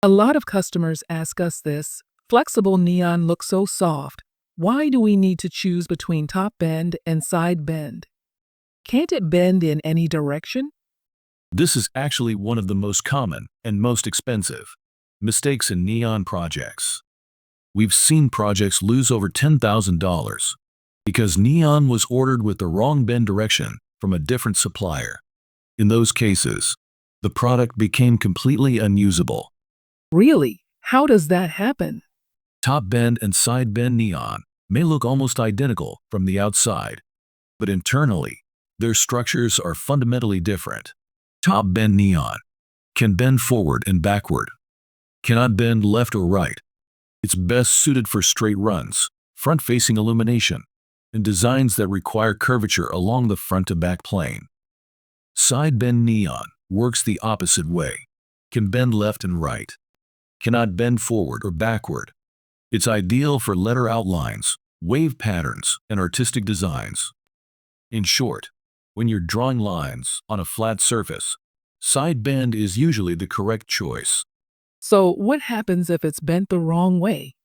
A lot of customers ask us this. Flexible neon looks so soft. Why do we need to choose between top bend and side bend? Can't it bend in any direction? This is actually one of the most common and most expensive mistakes in neon projects. We've seen projects lose over $10,000 because neon was ordered with the wrong bend direction from a different supplier. In those cases, the product became completely unusable. Really? How does that happen? Top bend and side bend neon may look almost identical from the outside, but internally, their structures are fundamentally different. Top bend neon can bend forward and backward, cannot bend left or right. It's best suited for straight runs, front-facing illumination, and designs that require curvature along the front-to-back plane. Side bend neon works the opposite way, can bend left and right, cannot bend forward or backward. It's ideal for letter outlines, wave patterns, and artistic designs. In short, when you're drawing lines on a flat surface, side bend is usually the correct choice. So, what happens if it's bent the wrong way?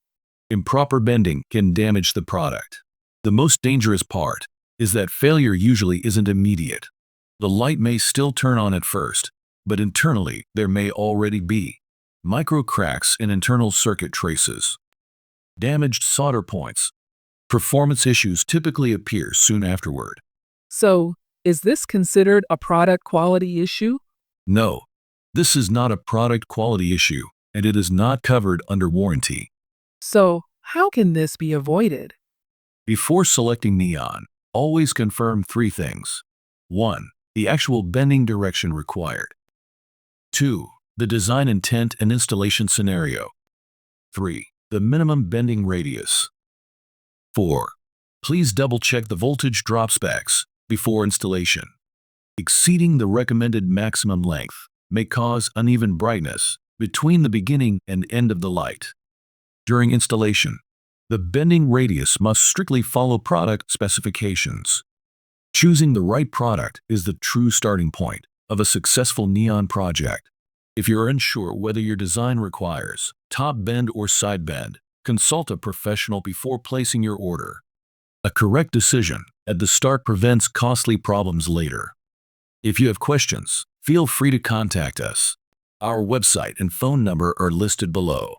Improper bending can damage the product. The most dangerous part is that failure usually isn't immediate. The light may still turn on at first, but internally there may already be micro cracks in internal circuit traces, damaged solder points. Performance issues typically appear soon afterward. So, is this considered a product quality issue? No, this is not a product quality issue, and it is not covered under warranty. So, how can this be avoided? Before selecting neon, always confirm three things. 1. The actual bending direction required. 2. The design intent and installation scenario. 3. The minimum bending radius. 4. Please double-check the voltage drop specs before installation. Exceeding the recommended maximum length may cause uneven brightness between the beginning and end of the light. During installation, the bending radius must strictly follow product specifications. Choosing the right product is the true starting point of a successful neon project. If you're unsure whether your design requires top bend or side bend, consult a professional before placing your order. A correct decision at the start prevents costly problems later. If you have questions, feel free to contact us. Our website and phone number are listed below.